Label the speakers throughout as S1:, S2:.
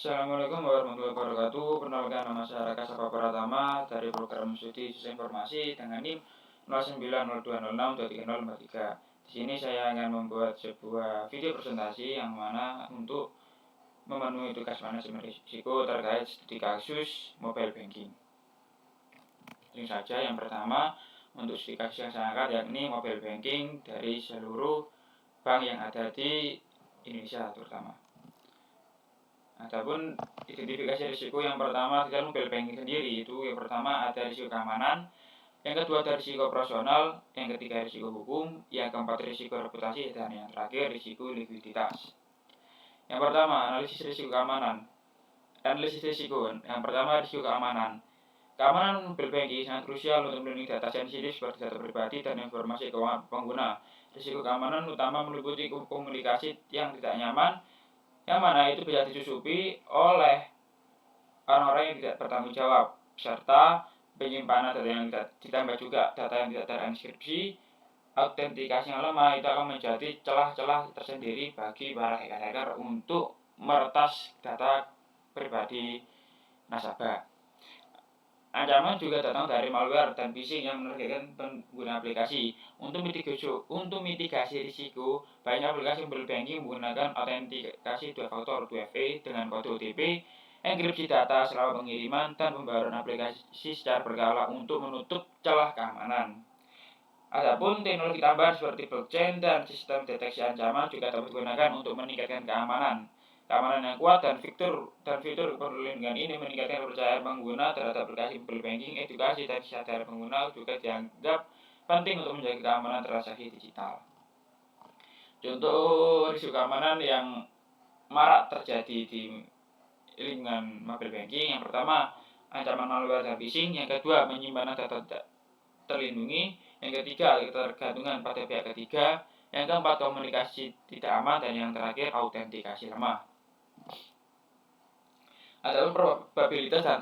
S1: Assalamualaikum warahmatullahi wabarakatuh. Perkenalkan, nama saya Raka Sapa Pratama dari program studi Sistem Informasi dengan NIM 0902062343. Di sini saya akan membuat sebuah video presentasi yang mana untuk memenuhi tugas manajemen risiko terkait studi kasus mobile banking. Ini saja yang pertama untuk studi kasus yang saya angkat yakni mobile banking dari seluruh bank yang ada di Indonesia terutama. Adapun identifikasi risiko yang pertama di dalam mobile banking sendiri itu yang pertama ada risiko keamanan, yang kedua ada risiko operasional, yang ketiga risiko hukum, yang keempat risiko reputasi, dan yang terakhir risiko likuiditas. Yang pertama, analisis risiko keamanan. Analisis risiko. Yang pertama risiko keamanan. Keamanan mobile banking sangat krusial untuk melindungi data sensitif seperti data pribadi dan informasi keuangan pengguna. Risiko keamanan utama meliputi komunikasi yang tidak nyaman, yang mana itu bisa disusupi oleh orang-orang yang tidak bertanggung jawab, serta penyimpanan data yang tidak ditambah juga data yang tidak terenkripsi. Autentikasi yang lemah itu akan menjadi celah-celah tersendiri bagi para hacker untuk meretas data pribadi nasabah. Ancaman juga datang dari malware dan phishing yang merugikan pengguna aplikasi. Untuk mitigasi risiko, banyak aplikasi mobile banking menggunakan autentikasi 2 faktor 2FA dengan kode OTP, enkripsi data selama pengiriman, dan pembaruan aplikasi secara berkala untuk menutup celah keamanan. Adapun teknologi tambahan seperti blockchain dan sistem deteksi ancaman juga dapat digunakan untuk meningkatkan keamanan yang kuat dan fitur perlindungan ini meningkatkan kepercayaan pengguna terhadap aplikasi mobile banking. Edukasi dan kesadaran pengguna juga dianggap penting untuk menjaga keamanan transaksi digital. Contoh risiko keamanan yang marak terjadi di lingkungan mobile banking, yang pertama ancaman malware dan phishing, yang kedua penyimpanan data tidak terlindungi, yang ketiga ketergantungan pada pihak ketiga, yang keempat komunikasi tidak aman, dan yang terakhir autentikasi lemah. Adapun probabilitas dan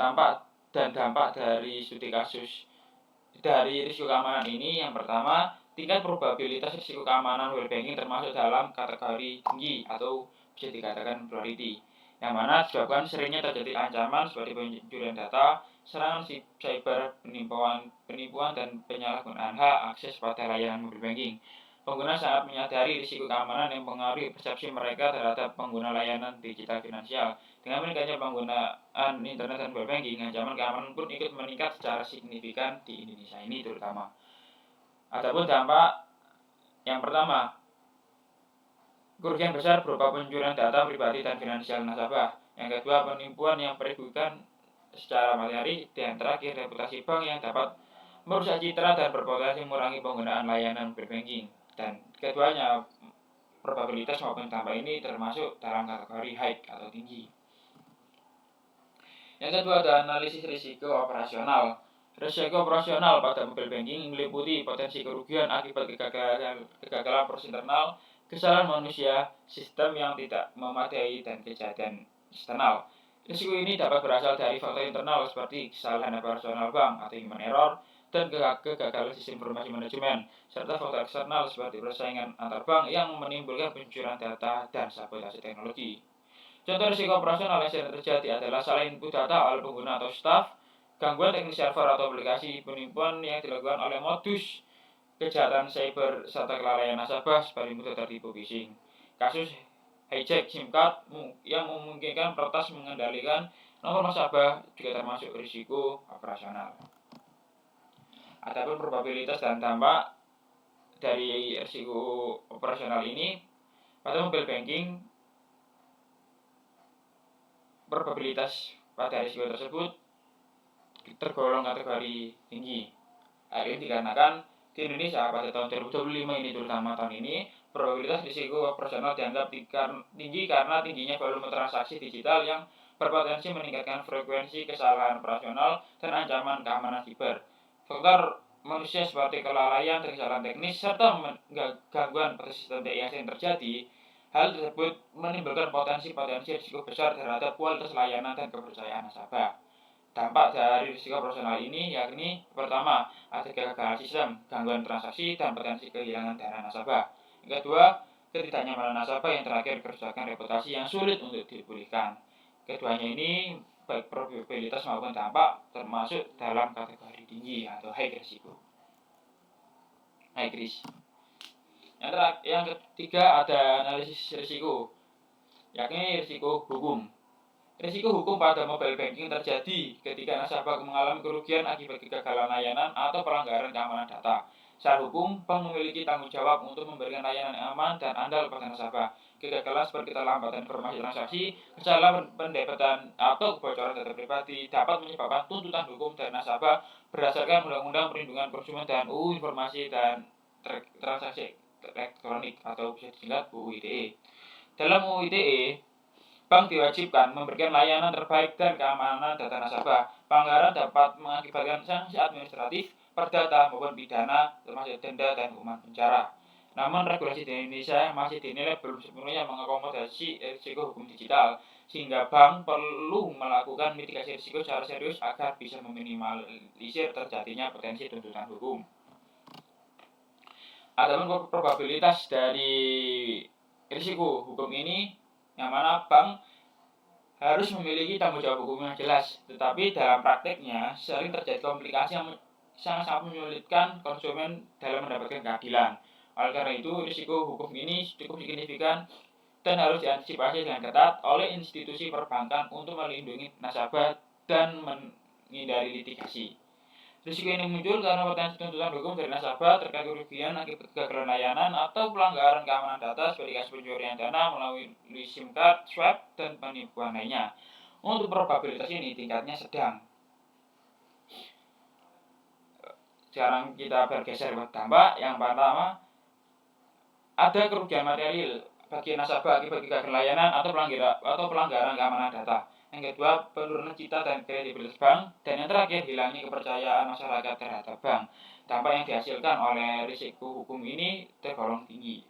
S1: dampak dari studi kasus dari risiko keamanan ini, yang pertama tingkat probabilitas risiko keamanan mobile banking termasuk dalam kategori tinggi atau bisa dikatakan priority, yang mana disebabkan seringnya terjadi ancaman seperti pencurian data, serangan cyber, penipuan dan penyalahgunaan hak akses pada layanan mobile banking. Pengguna sangat menyadari risiko keamanan yang mempengaruhi persepsi mereka terhadap pengguna layanan digital finansial. Dengan meningkatnya penggunaan internet dan mobile banking, ancaman keamanan pun ikut meningkat secara signifikan di Indonesia ini terutama. Adapun dampak yang pertama, kerugian besar berupa pencurian data pribadi dan finansial nasabah. Yang kedua, penipuan yang merugikan secara materi, dan terakhir reputasi bank yang dapat merusak citra dan berpotensi mengurangi penggunaan layanan mobile banking. Dan keduanya probabilitas maupun dampak ini termasuk dalam kategori high atau tinggi. Yang kedua ada analisis risiko operasional. Risiko operasional pada mobile banking meliputi potensi kerugian akibat kegagalan proses internal, kesalahan manusia, sistem yang tidak memadai, dan kejadian eksternal. Risiko ini dapat berasal dari faktor internal seperti kesalahan operasional bank atau human error dan kegagalan sistem informasi manajemen, serta faktor eksternal seperti persaingan antar bank yang menimbulkan pencurian data dan sabotase teknologi. Contoh risiko operasional yang sering terjadi adalah salah input data oleh pengguna atau staff, gangguan teknis server atau aplikasi, penipuan yang dilakukan oleh modus kejahatan cyber, serta kelalaian nasabah sebagai mudah tertipu phishing. Kasus hijack SIM card yang memungkinkan peretas mengendalikan nomor nasabah juga termasuk risiko operasional. Adapun probabilitas dan dampak dari risiko operasional ini pada mobile banking, probabilitas pada risiko tersebut tergolong kategori tinggi. Hal ini dikarenakan di Indonesia pada tahun 2025 ini, terutama tahun ini, probabilitas risiko operasional dianggap tinggi karena tingginya volume transaksi digital yang berpotensi meningkatkan frekuensi kesalahan operasional dan ancaman keamanan siber. Faktor manusia seperti kelalaian dan kesalahan teknis serta gangguan pada sistem TI yang sering terjadi. Hal tersebut menimbulkan potensi risiko besar terhadap kualitas layanan dan kepercayaan nasabah. Dampak dari risiko operasional ini yakni pertama, ada kegagalan sistem, gangguan transaksi, dan potensi kehilangan dana nasabah. Yang kedua, ketidaknyamanan nasabah. Yang terakhir, kerusakan reputasi yang sulit untuk dipulihkan. Keduanya ini baik probabilitas maupun dampak termasuk dalam kategori tinggi atau high risiko. High risk. Yang ketiga ada analisis risiko, yakni risiko hukum. Risiko hukum pada mobile banking terjadi ketika nasabah mengalami kerugian akibat kegagalan layanan atau pelanggaran keamanan data. Secara hukum, bank memiliki tanggung jawab untuk memberikan layanan yang aman dan andal pada nasabah. Kegagalan seperti keterlambatan informasi transaksi, kesalahan pendebatan atau kebocoran data pribadi dapat menyebabkan tuntutan hukum dari nasabah berdasarkan Undang-Undang Perlindungan Konsumen dan UU Informasi dan Transaksi Elektronik atau bisa disingkat UU ITE. Dalam UU ITE, bank diwajibkan memberikan layanan terbaik dan keamanan data nasabah. Pelanggaran dapat mengakibatkan sanksi administratif, perdata maupun pidana, termasuk denda dan hukuman penjara. Namun regulasi di Indonesia masih dinilai belum sepenuhnya mengakomodasi risiko hukum digital, sehingga bank perlu melakukan mitigasi risiko secara serius agar bisa meminimalisir terjadinya potensi tuntutan hukum. Adapun probabilitas dari risiko hukum ini, yang mana bank harus memiliki tanggung jawab hukum yang jelas, tetapi dalam prakteknya sering terjadi komplikasi yang sangat menyulitkan konsumen dalam mendapatkan keadilan. Oleh karena itu, risiko hukum ini cukup signifikan dan harus diantisipasi dengan ketat oleh institusi perbankan untuk melindungi nasabah dan menghindari litigasi. Risiko ini muncul karena potensi tuntutan hukum dari nasabah terkait kerugian akibat kegagalan layanan atau pelanggaran keamanan data seperti kasus pencurian dana melalui SIM card, swap, dan penipuan lainnya. Untuk probabilitas ini tingkatnya sedang. Sekarang kita bergeser ke dampak. Yang pertama, ada kerugian material bagi nasabah akibat kegagalan layanan atau pelanggaran keamanan data. Yang kedua, penurunan citra dan kredibilitas bank. Dan yang terakhir, hilangnya kepercayaan masyarakat terhadap bank. Dampak yang dihasilkan oleh risiko hukum ini tergolong tinggi.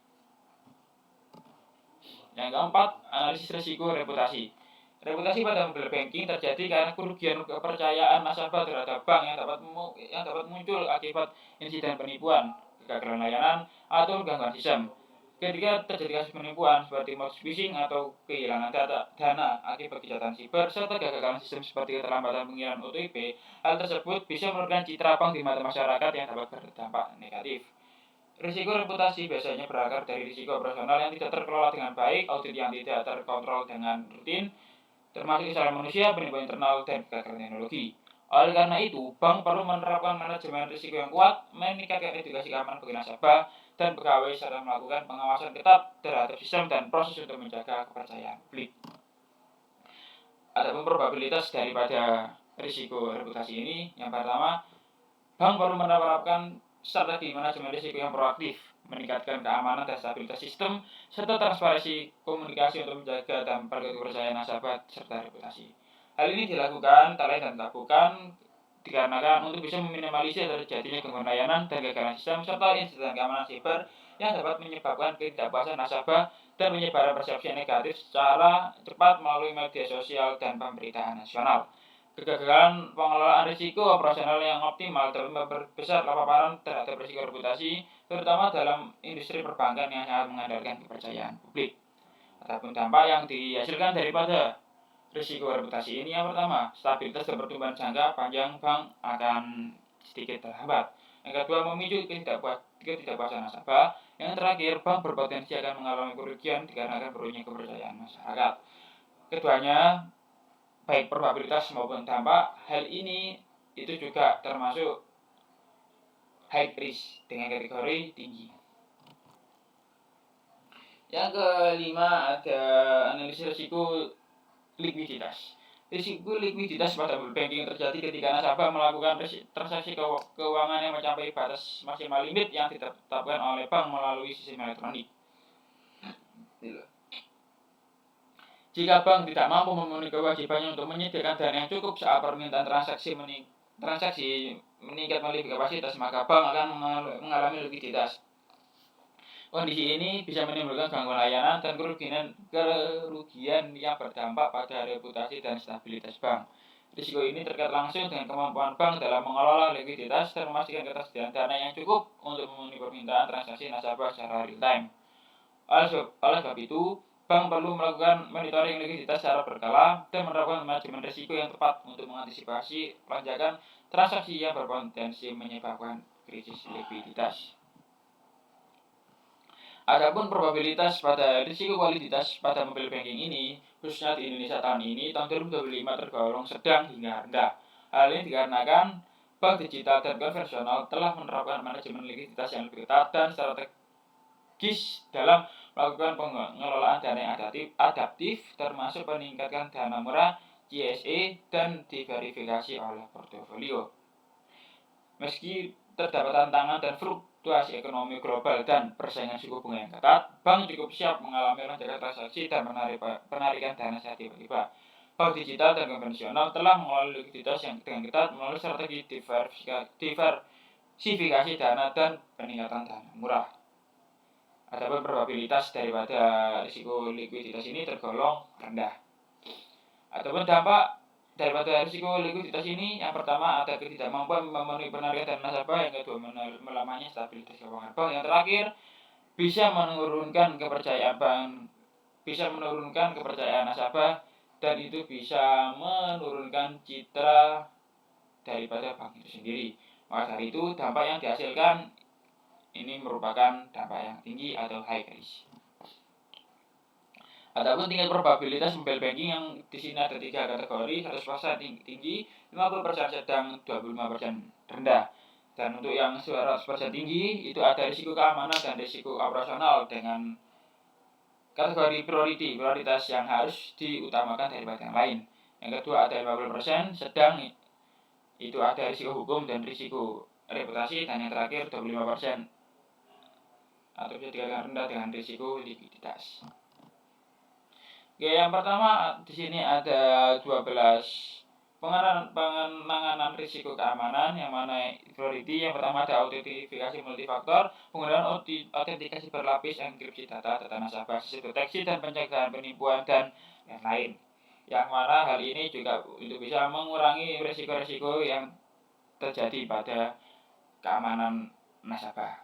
S1: Yang keempat, analisis risiko reputasi. Reputasi pada mobile banking terjadi karena kerugian kepercayaan nasabah terhadap bank yang dapat muncul akibat insiden penipuan, kegagalan layanan, atau gangguan sistem. Ketika terjadi kasus penipuan seperti modus phishing atau kehilangan dana akibat kejahatan siber serta kegagalan sistem seperti keterlambatan pengiriman OTP, hal tersebut bisa merugikan citra bank di mata masyarakat yang dapat berdampak negatif. Risiko reputasi biasanya berakar dari risiko operasional yang tidak terkelola dengan baik, audit yang tidak terkontrol dengan rutin, termasuk kesalahan manusia, penipuan internal, dan kegagalan teknologi. Oleh karena itu, bank perlu menerapkan manajemen risiko yang kuat, meningkatkan edukasi keamanan bagi nasabah dan pegawai serta melakukan pengawasan ketat terhadap sistem dan proses untuk menjaga kepercayaan publik. Adapun probabilitas daripada risiko reputasi ini, yang pertama, bank perlu menerapkan strategi manajemen risiko yang proaktif, meningkatkan keamanan dan stabilitas sistem, serta transparansi komunikasi untuk menjaga dan memperkuat kepercayaan nasabah serta reputasi. Hal ini dilakukan tak lain dan tak bukan dikarenakan untuk bisa meminimalisir terjadinya gangguan layanan dan kegagalan sistem serta insiden keamanan siber yang dapat menyebabkan ketidakpuasan nasabah dan menyebarkan persepsi negatif secara cepat melalui media sosial dan pemberitaan nasional. Kegagalan pengelolaan risiko operasional yang optimal dapat memperbesar paparan terhadap risiko reputasi, terutama dalam industri perbankan yang sangat mengandalkan kepercayaan publik. Adapun dampak yang dihasilkan daripada risiko reputasi ini, yang pertama, stabilitas dan pertumbuhan jangka panjang bank akan sedikit terhambat. Yang kedua, memicu ketidakpuasan nasabah. Yang terakhir, bank berpotensi akan mengalami kerugian dikarenakan turunnya kepercayaan masyarakat. Keduanya, baik probabilitas maupun dampak, hal ini itu juga termasuk high risk dengan kategori tinggi. Yang kelima, ada analisis risiko likuiditas. Risiko likuiditas pada mobile banking terjadi ketika nasabah melakukan transaksi keuangan yang mencapai batas maksimal limit yang ditetapkan oleh bank melalui sistem elektronik. Jika bank tidak mampu memenuhi kewajibannya untuk menyediakan dana yang cukup saat permintaan transaksi meningkat melebihi kapasitas, maka bank akan mengalami likuiditas. Kondisi ini bisa menimbulkan gangguan layanan dan kerugian yang berdampak pada reputasi dan stabilitas bank. Risiko ini terkait langsung dengan kemampuan bank dalam mengelola likuiditas dan memastikan ketersediaan dana yang cukup untuk memenuhi permintaan transaksi nasabah secara real time. Oleh sebab itu, bank perlu melakukan monitoring likuiditas secara berkala dan menerapkan manajemen risiko yang tepat untuk mengantisipasi lonjakan transaksi yang berpotensi menyebabkan krisis likuiditas. Adapun probabilitas pada risiko kualitas pada mobile banking ini, khususnya di Indonesia tahun 2025 tergolong sedang hingga rendah. Hal ini dikarenakan bank digital dan konvensional telah menerapkan manajemen likuiditas yang lebih ketat dan strategis dalam melakukan pengelolaan dana yang adaptif, termasuk meningkatkan dana murah, GSE, dan diverifikasi oleh portofolio. Meski terdapat tantangan dan fluktuasi ekonomi global dan persaingan suku bunga yang ketat, bank cukup siap mengalami lonjakan transaksi dan penarikan dana saat tiba-tiba. Bank digital dan konvensional telah mengelola likuiditas yang dengan ketat melalui strategi diversifikasi dana dan peningkatan dana murah. Adapun probabilitas daripada risiko likuiditas ini tergolong rendah. Adapun dampak daripada risiko likuiditas ini, yang pertama ada ketidakmampuan memenuhi penarikan dana nasabah, yang kedua melamanya stabilitas keuangan bank, yang terakhir bisa menurunkan kepercayaan nasabah, dan itu bisa menurunkan citra daripada bank itu sendiri. Maka dari itu dampak yang dihasilkan ini merupakan dampak yang tinggi atau high risk. Adapun tingkat probabilitas mobile banking yang di sini ada 3 kategori, 100% tinggi, 50% sedang, 25% rendah. Dan untuk yang 100% tinggi itu ada risiko keamanan dan risiko operasional dengan kategori prioritas yang harus diutamakan daripada yang lain. Yang kedua ada 50% sedang, itu ada risiko hukum dan risiko reputasi, dan yang terakhir 25% atau bisa dikatakan rendah dengan risiko likuiditas. Oke, yang pertama di sini ada 12 penanganan risiko keamanan, yang mana priority. Yang pertama ada autentifikasi multifaktor, penggunaan autentikasi berlapis, enkripsi data nasabah, sistem deteksi dan pencegahan penipuan, dan lain-lain. Yang mana hal ini juga untuk bisa mengurangi risiko-risiko yang terjadi pada keamanan nasabah.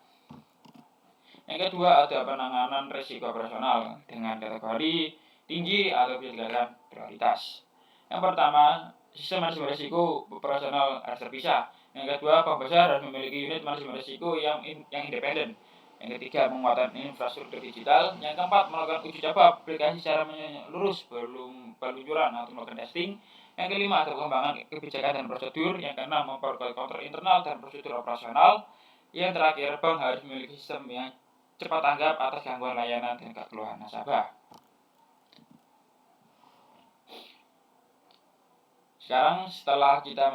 S1: Yang kedua ada penanganan risiko operasional dengan kategori tinggi atau bisa dikatakan prioritas. Yang pertama, sistem manajemen risiko operasional harus terpisah. Yang kedua, bank besar harus memiliki unit manajemen risiko yang independen. Yang ketiga, penguatan infrastruktur digital. Yang keempat, melakukan uji coba aplikasi secara menyeluruh sebelum peluncuran atau melakukan testing. Yang kelima, ada pengembangan kebijakan dan prosedur. Yang keenam, memperkuat kontrol internal dan prosedur operasional. Yang terakhir, bank harus memiliki sistem yang cepat tanggap atas gangguan layanan dan kekeluhan nasabah. Sekarang setelah kita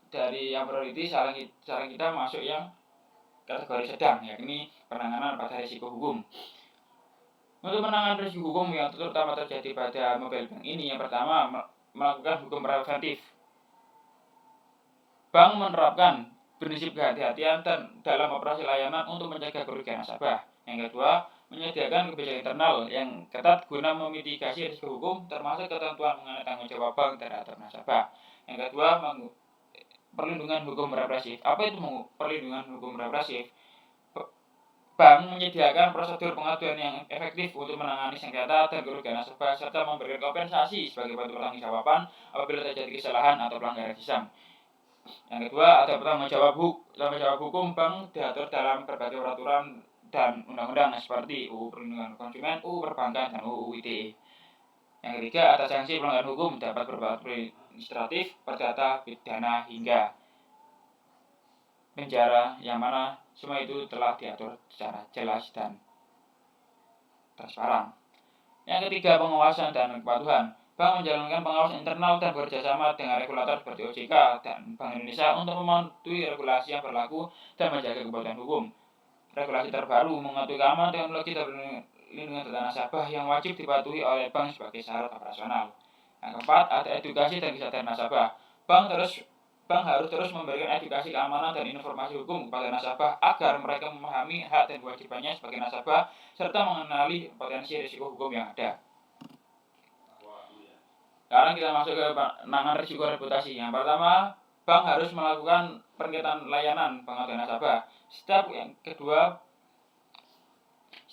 S1: dari yang prioritas, sekarang kita masuk yang kategori sedang, yakni penanganan pada risiko hukum. Untuk penanganan risiko hukum yang terutama terjadi pada mobile bank ini, yang pertama melakukan hukum preventif. Bank menerapkan prinsip kehati-hatian dan dalam operasi layanan untuk mencegah kerugian nasabah. Yang kedua, menyediakan kebijakan internal yang ketat guna memitigasi risiko hukum, termasuk ketentuan mengenai tanggung jawab bank terhadap nasabah. Yang kedua, perlindungan hukum represif. Apa itu perlindungan hukum represif? Bank menyediakan prosedur pengaduan yang efektif untuk menangani sengketa dan kerugian nasabah, serta memberikan kompensasi sebagai bentuk pertanggungjawaban apabila terjadi kesalahan atau pelanggaran sistem. Yang kedua, ada tanggung jawab hukum. Bank diatur dalam berbagai peraturan dan undang-undang seperti UU Perlindungan Konsumen, UU Perbankan, dan UU ITE. Yang ketiga, ada sanksi pelanggaran hukum dapat berupa administratif, perdata, pidana, hingga penjara, yang mana semua itu telah diatur secara jelas dan transparan. Yang ketiga, pengawasan dan kepatuhan. Bank menjalankan pengawasan internal dan bekerjasama dengan regulator seperti OJK dan Bank Indonesia untuk mematuhi regulasi yang berlaku dan menjaga kepatuhan hukum. Regulasi terbaru mengatur keamanan teknologi dan perlindungan data nasabah yang wajib dipatuhi oleh bank sebagai syarat operasional. Yang keempat, ada edukasi dan kesadaran nasabah. Bank harus terus memberikan edukasi keamanan dan informasi hukum kepada nasabah agar mereka memahami hak dan kewajibannya sebagai nasabah serta mengenali potensi risiko hukum yang ada. Sekarang kita masuk ke penanganan risiko reputasi. Yang pertama, bank harus melakukan peningkatan layanan pengaduan nasabah. Step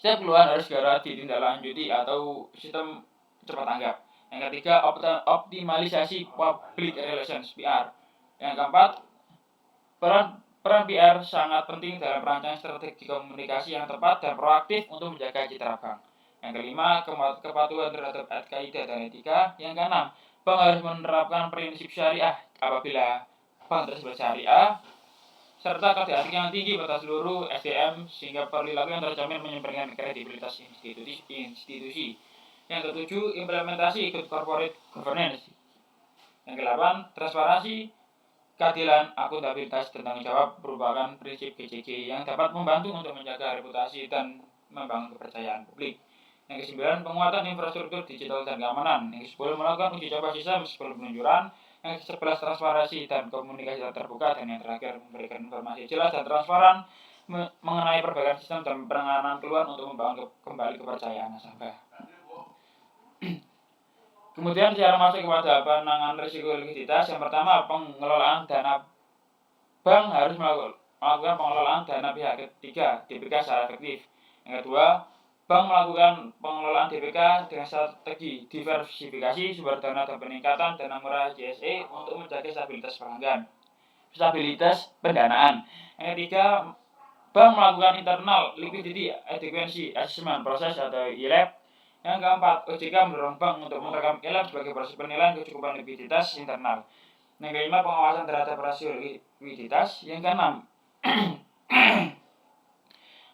S1: Setiap keluhan harus segera ditindaklanjuti atau sistem cepat tanggap. Yang ketiga, optimalisasi public relations (PR). Yang keempat, peran PR sangat penting dalam perancangan strategi komunikasi yang tepat dan proaktif untuk menjaga citra bank. Yang kelima, kepatuhan terhadap kaidah dan etika. Yang keenam, bank harus menerapkan prinsip syariah apabila bank tersebut syariah, serta kode etik yang tinggi pada seluruh SDM sehingga perilaku yang terjamin menyampaikan kredibilitas institusi. Yang ketujuh, implementasi good corporate governance. Yang kedelapan, transparansi, keadilan, akuntabilitas, dan tanggung jawab merupakan prinsip GCG yang dapat membantu untuk menjaga reputasi dan membangun kepercayaan publik. Yang kesembilan, penguatan infrastruktur digital dan keamanan. Yang ke-10, melakukan uji coba sistem sebelum peluncuran. Yang ke-11, transparansi dan komunikasi terbuka. Dan yang terakhir, memberikan informasi jelas dan transparan mengenai perbaikan sistem dan penanganan keluhan untuk membangun kembali kepercayaan nasabah. Kemudian cara masuk kepada penanganan risiko likuiditas. Yang pertama, pengelolaan dana. Bank harus melakukan pengelolaan dana pihak ketiga DPK secara efektif. Yang kedua, bank melakukan pengelolaan DPK dengan strategi diversifikasi sumber dana dan peningkatan dana murah JSE untuk menjaga stabilitas pendanaan. Yang ketiga, bank melakukan internal liquidity adequacy assessment process atau ILAP. Yang keempat, OJK mendorong bank untuk merekam ILAP sebagai proses penilaian kecukupan likuiditas internal. Yang kelima, pengawasan terhadap rasio likuiditas. Yang keenam,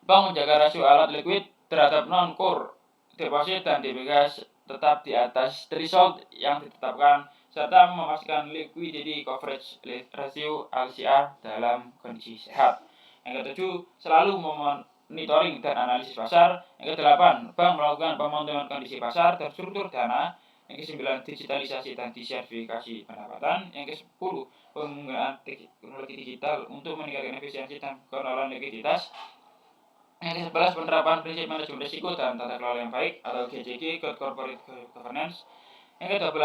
S1: bank menjaga rasio alat likuid terhadap non-core deposit dan DPK tetap di atas threshold yang ditetapkan, serta memastikan liquidity coverage ratio LCR dalam kondisi sehat. Yang ketujuh, selalu monitoring dan analisis pasar. Yang kedelapan, bank melakukan pemantauan kondisi pasar dan struktur dana. Yang kesembilan, digitalisasi dan diversifikasi pendapatan. Yang ke-10, penggunaan teknologi digital untuk meningkatkan efisiensi dan pengelolaan likuiditas. Yang ke-11, penerapan prinsip manajemen risiko dan tata kelola yang baik atau GCG, Good Corporate Governance. Yang ke-12,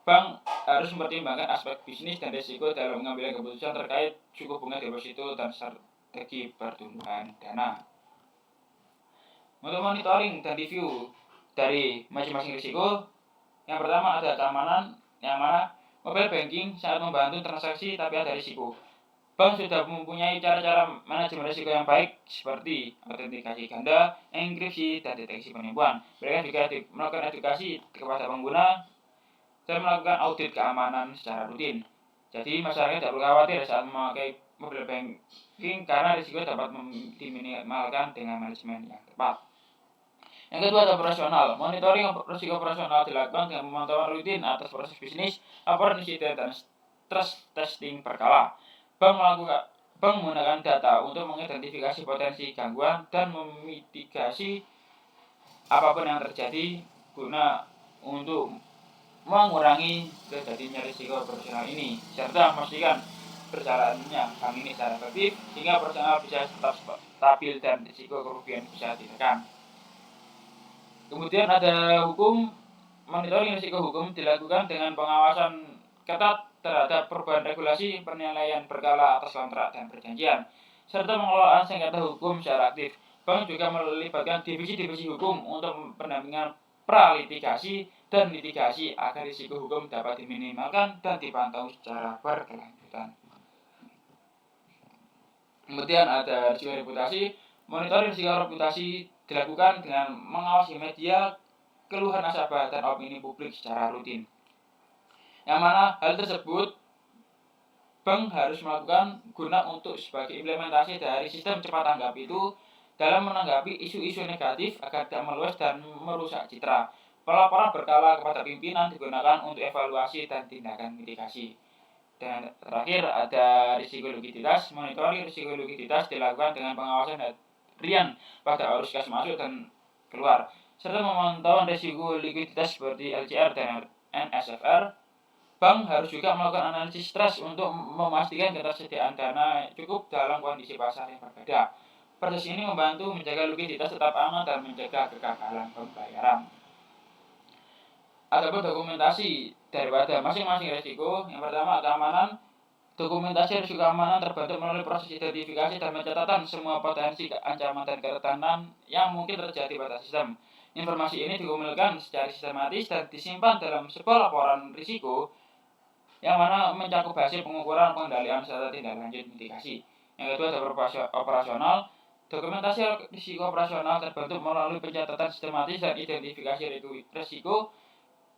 S1: bank harus mempertimbangkan aspek bisnis dan risiko dalam mengambil keputusan terkait suku bunga deposito dan strategi pertumbuhan dana. Untuk monitoring dan review dari masing-masing risiko, yang pertama ada keamanan, yang mana mobile banking sangat membantu transaksi tapi ada risiko. Bank sudah mempunyai cara-cara manajemen risiko yang baik seperti autentikasi ganda, enkripsi, dan deteksi penipuan. Mereka juga melakukan edukasi kepada pengguna dan melakukan audit keamanan secara rutin. Jadi masyarakat tidak perlu khawatir saat memakai mobile banking karena risiko dapat diminimalkan dengan manajemen yang tepat. Yang kedua ada operasional. Monitoring risiko operasional dilakukan dengan pemantauan rutin atas proses bisnis, laporan insiden, dan stress testing berkala. Bank menggunakan data untuk mengidentifikasi potensi gangguan dan memitigasi apapun yang terjadi guna untuk mengurangi terjadinya risiko operasional ini, serta memastikan berjalannya bank ini secara efektif sehingga operasional bisa tetap stabil dan risiko kerugian bisa ditekan. Kemudian ada hukum. Monitoring risiko hukum dilakukan dengan pengawasan ketat terhadap perubahan regulasi, penilaian berkala atas kontrak dan perjanjian, serta pengelolaan sengketa hukum secara aktif. Bank juga melibatkan divisi-divisi hukum untuk pendampingan pralitigasi dan litigasi agar risiko hukum dapat diminimalkan dan dipantau secara berkelanjutan. Kemudian ada risiko reputasi. Monitoring risiko reputasi dilakukan dengan mengawasi media, keluhan nasabah, dan opini publik secara rutin. Yang mana hal tersebut bank harus melakukan guna untuk sebagai implementasi dari sistem cepat tanggap itu dalam menanggapi isu-isu negatif agar tidak meluas dan merusak citra. Pelaporan berkala kepada pimpinan digunakan untuk evaluasi dan tindakan mitigasi. Dan terakhir ada risiko likuiditas. Monitoring risiko likuiditas dilakukan dengan pengawasan harian pada arus kas masuk dan keluar, serta memantau risiko likuiditas seperti LCR dan NSFR. Bank harus juga melakukan analisis stres untuk memastikan ketersediaan dana cukup dalam kondisi pasar yang berbeda. Proses ini membantu menjaga likuiditas tetap aman dan mencegah kegagalan pembayaran. Adapun dokumentasi daripada masing-masing risiko. Yang pertama, keamanan. Dokumentasi risiko keamanan terbentuk melalui proses identifikasi dan pencatatan semua potensi ancaman dan kerentanan yang mungkin terjadi pada sistem. Informasi ini dikumpulkan secara sistematis dan disimpan dalam sebuah laporan risiko yang mana mencakup hasil pengukuran, pengendalian, serta tindak lanjut mitigasi. Yang kedua ada operasional. Dokumentasi risiko operasional terbentuk melalui pencatatan sistematis dan identifikasi risiko,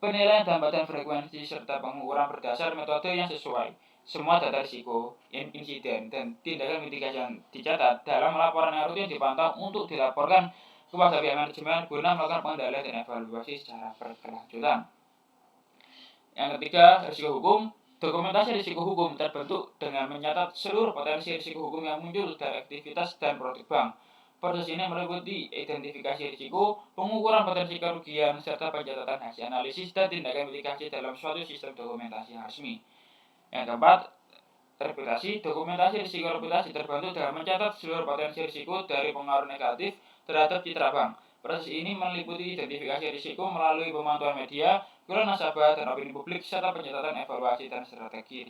S1: penilaian dampak dan frekuensi, serta pengukuran berdasar metode yang sesuai. Semua data risiko, insiden, dan tindakan mitigasi yang dicatat dalam laporan yang rutin dipantau untuk dilaporkan kepada pihak manajemen guna melakukan pengendalian dan evaluasi secara berkelanjutan. Yang ketiga, risiko hukum. Dokumentasi risiko hukum terbentuk dengan mencatat seluruh potensi risiko hukum yang muncul dari aktivitas dan produk bank. Proses ini meliputi identifikasi risiko, pengukuran potensi kerugian, serta pencatatan hasil analisis dan tindakan mitigasi dalam suatu sistem dokumentasi yang resmi. Yang keempat, reputasi. Dokumentasi risiko reputasi terbentuk dengan mencatat seluruh potensi risiko dari pengaruh negatif terhadap citra bank. Proses ini meliputi identifikasi risiko melalui pemantauan media, keluhan nasabah, dan opini publik, serta pencatatan evaluasi dan strategi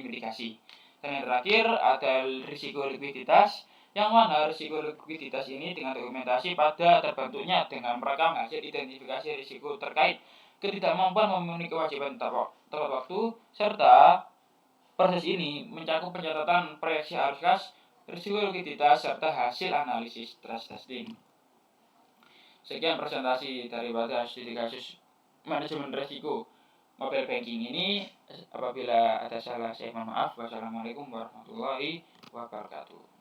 S1: mitigasi. Dan yang terakhir ada risiko likuiditas, yang mana risiko likuiditas ini dengan dokumentasi pada terbentuknya dengan merekam hasil identifikasi risiko terkait ketidakmampuan memenuhi kewajiban tepat waktu, serta proses ini mencakup pencatatan proyeksi arus kas, risiko likuiditas, serta hasil analisis stress testing. Sekian presentasi daripada studi kasus manajemen risiko mobile banking ini. Apabila ada salah saya mohon maaf. Wassalamualaikum warahmatullahi wabarakatuh.